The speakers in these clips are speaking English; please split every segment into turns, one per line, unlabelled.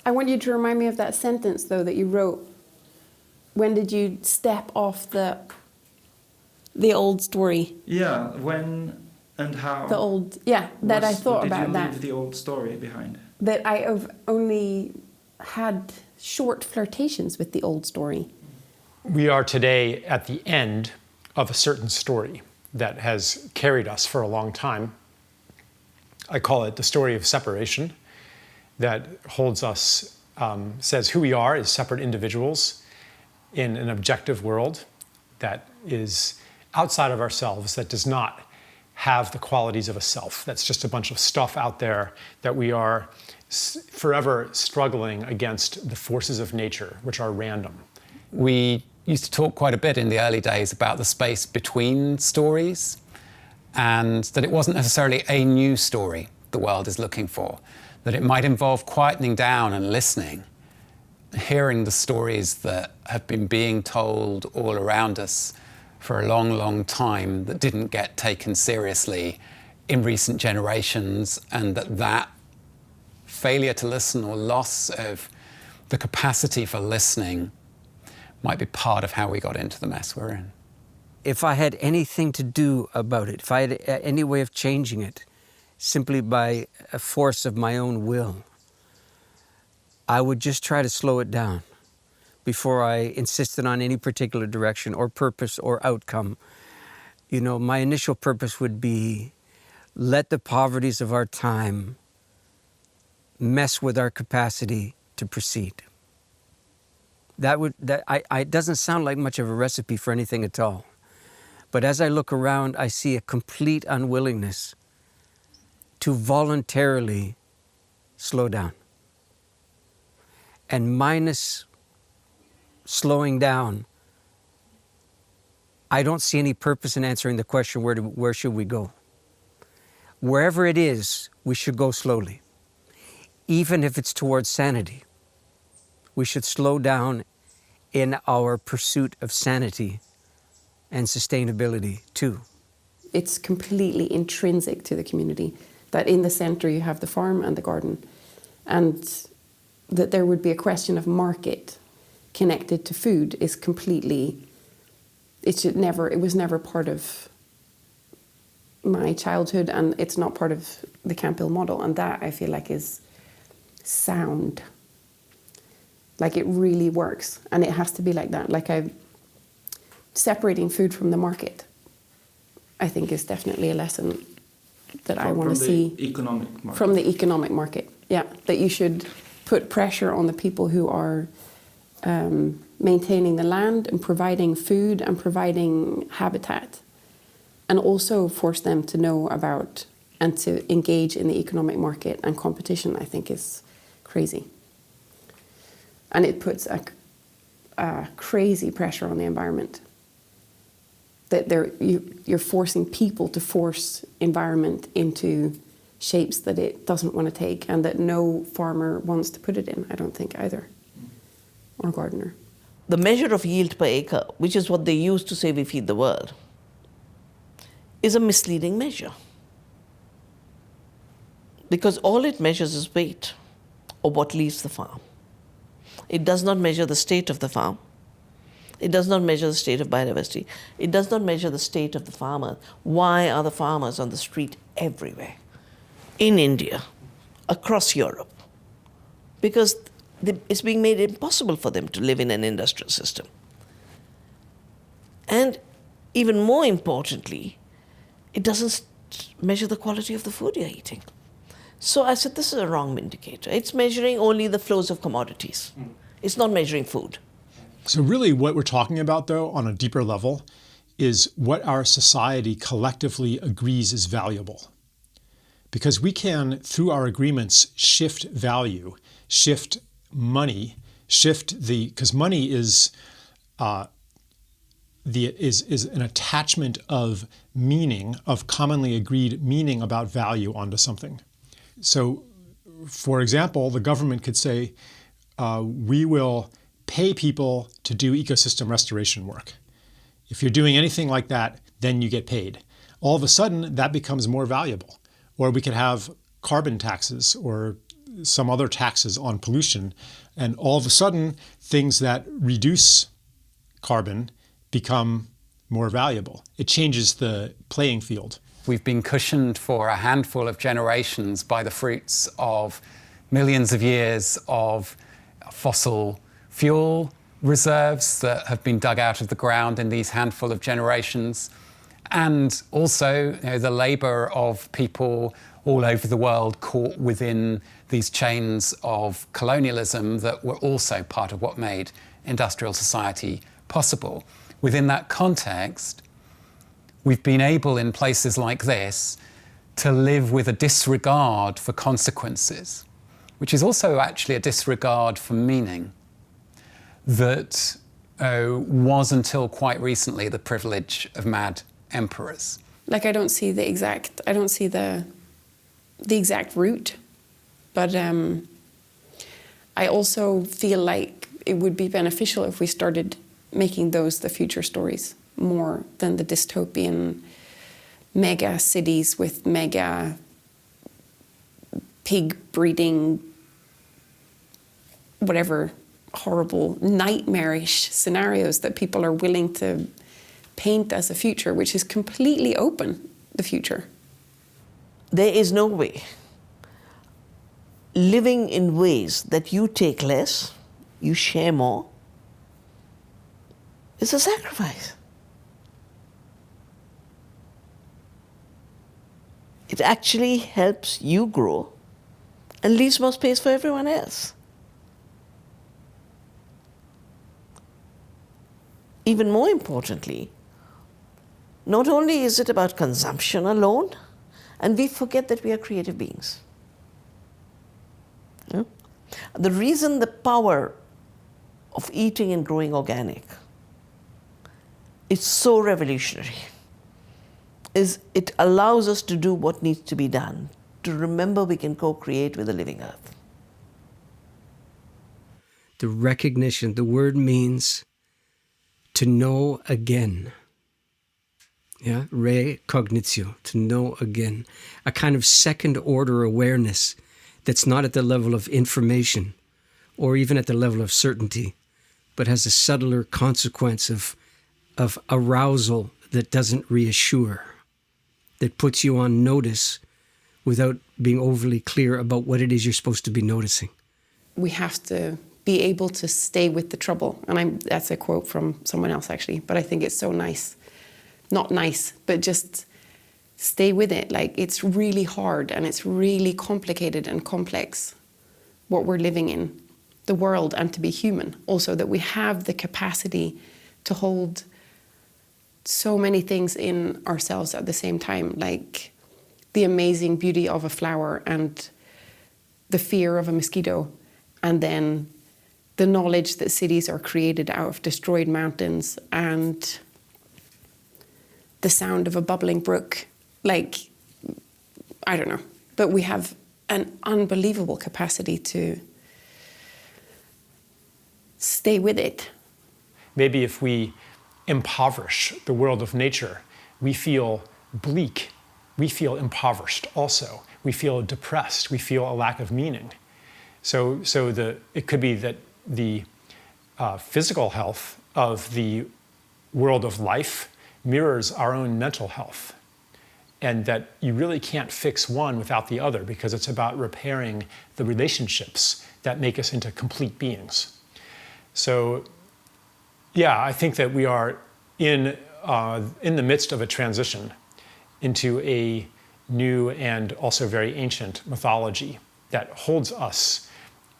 I want you to remind me of that sentence, though, that you wrote. When did you step off the old story?
Yeah, when and how.
The old, yeah, that I thought about that.
Did you leave the old story behind?
That I have only had short flirtations with the old story.
We are today at the end of a certain story that has carried us for a long time. I call it the story of separation, that holds us, says who we are as separate individuals in an objective world that is outside of ourselves, that does not have the qualities of a self. That's just a bunch of stuff out there that we are forever struggling against the forces of nature, which are random.
We used to talk quite a bit in the early days about the space between stories, and that it wasn't necessarily a new story the world is looking for, that it might involve quietening down and listening, hearing the stories that have been being told all around us for a long, long time that didn't get taken seriously in recent generations, and that failure to listen or loss of the capacity for listening might be part of how we got into the mess we're in.
If I had anything to do about it, if I had any way of changing it, simply by a force of my own will, I would just try to slow it down before I insisted on any particular direction or purpose or outcome. You know, my initial purpose would be, let the poverties of our time mess with our capacity to proceed. It doesn't sound like much of a recipe for anything at all. But as I look around, I see a complete unwillingness to voluntarily slow down. And minus slowing down, I don't see any purpose in answering the question, where should we go? Wherever it is, we should go slowly. Even if it's towards sanity, we should slow down in our pursuit of sanity and sustainability too.
It's completely intrinsic to the community that in the center you have the farm and the garden, and that there would be a question of market connected to food is completely, it was never part of my childhood, and it's not part of the Campbell model, and that I feel like is sound. Like it really works, and it has to be like that. Like separating food from the market, I think, is definitely a lesson that I want to see.
Economic market.
From the economic market, yeah. That you should put pressure on the people who are maintaining the land and providing food and providing habitat, and also force them to know about and to engage in the economic market and competition, I think is crazy. And it puts a crazy pressure on the environment. That you're forcing people to force environment into shapes that it doesn't want to take, and that no farmer wants to put it in, I don't think either, or gardener.
The measure of yield per acre, which is what they use to say we feed the world, is a misleading measure. Because all it measures is weight, or what leaves the farm. It does not measure the state of the farm. It does not measure the state of biodiversity. It does not measure the state of the farmer. Why are the farmers on the street everywhere? In India, across Europe. Because it's being made impossible for them to live in an industrial system. And even more importantly, it doesn't measure the quality of the food you're eating. So I said, this is a wrong indicator. It's measuring only the flows of commodities. It's not measuring food.
So really what we're talking about, though, on a deeper level, is what our society collectively agrees is valuable. Because we can, through our agreements, shift value, shift money, because money is an attachment of meaning, of commonly agreed meaning about value onto something. So, for example, the government could say, we will pay people to do ecosystem restoration work. If you're doing anything like that, then you get paid. All of a sudden, that becomes more valuable. Or we could have carbon taxes or some other taxes on pollution, and all of a sudden things that reduce carbon become more valuable. It changes the playing field.
We've been cushioned for a handful of generations by the fruits of millions of years of fossil fuel reserves that have been dug out of the ground in these handful of generations, and also the labor of people all over the world caught within these chains of colonialism that were also part of what made industrial society possible. Within that context, we've been able in places like this to live with a disregard for consequences, which is also actually a disregard for meaning that was until quite recently the privilege of mad emperors.
Like I don't see the exact route, but I also feel like it would be beneficial if we started making those the future stories more than the dystopian mega cities with mega pig breeding, whatever horrible nightmarish scenarios that people are willing to paint as a future, which is completely open, the future.
There is no way living in ways that you take less, you share more, is a sacrifice. It actually helps you grow and leaves more space for everyone else. Even more importantly, not only is it about consumption alone, and we forget that we are creative beings. Yeah? The reason the power of eating and growing organic is so revolutionary is it allows us to do what needs to be done, to remember we can co-create with the living earth.
The recognition, the word means to know again. Yeah, recognitio, to know again. A kind of second order awareness that's not at the level of information or even at the level of certainty, but has a subtler consequence of arousal that doesn't reassure, that puts you on notice without being overly clear about what it is you're supposed to be noticing.
We have to be able to stay with the trouble. And that's a quote from someone else actually, but I think it's so nice. Not nice, but just stay with it. Like it's really hard and it's really complicated and complex what we're living in, the world, and to be human. Also that we have the capacity to hold so many things in ourselves at the same time, like the amazing beauty of a flower and the fear of a mosquito, and then the knowledge that cities are created out of destroyed mountains and the sound of a bubbling brook. Like, I don't know, but we have an unbelievable capacity to stay with it.
Maybe if we impoverish the world of nature, we feel bleak, we feel impoverished also, we feel depressed, we feel a lack of meaning. So it could be that the physical health of the world of life mirrors our own mental health, and that you really can't fix one without the other because it's about repairing the relationships that make us into complete beings. So yeah, I think that we are in the midst of a transition into a new and also very ancient mythology that holds us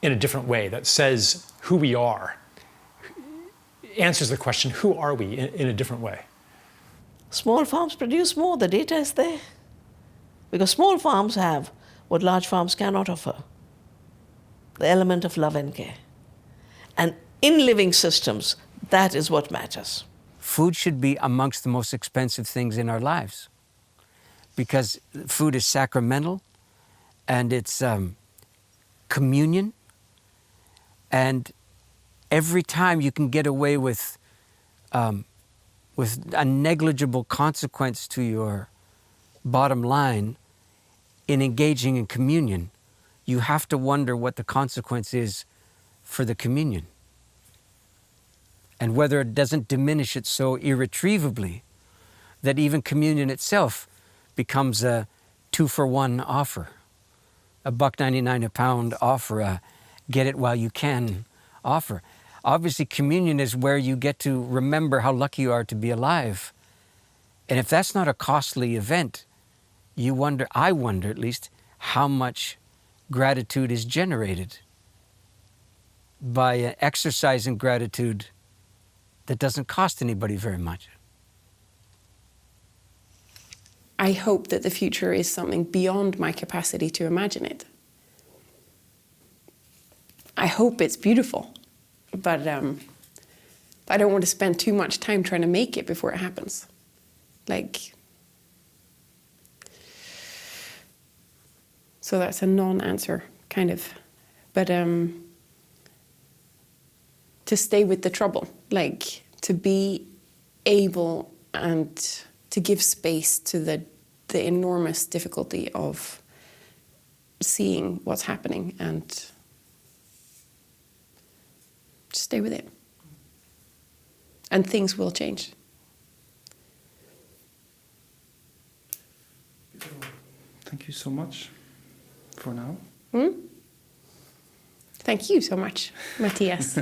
in a different way, that says who we are, answers the question, who are we, in a different way.
Small farms produce more, the data is there. Because small farms have what large farms cannot offer, the element of love and care. And in living systems, that is what matters.
Food should be amongst the most expensive things in our lives because food is sacramental and it's communion. And every time you can get away with a negligible consequence to your bottom line in engaging in communion, you have to wonder what the consequence is for the communion, and whether it doesn't diminish it so irretrievably that even communion itself becomes a 2-for-1 offer, a $1.99 a pound offer, a get it while you can offer. Obviously, communion is where you get to remember how lucky you are to be alive. And if that's not a costly event, you wonder, I wonder at least, how much gratitude is generated by exercising gratitude that doesn't cost anybody very much.
I hope that the future is something beyond my capacity to imagine it. I hope it's beautiful, but I don't want to spend too much time trying to make it before it happens. So that's a non-answer, kind of. But to stay with the trouble, to be able and to give space to the enormous difficulty of seeing what's happening and just stay with it. And things will change.
Thank you so much for now.
Thank you so much, Matthias.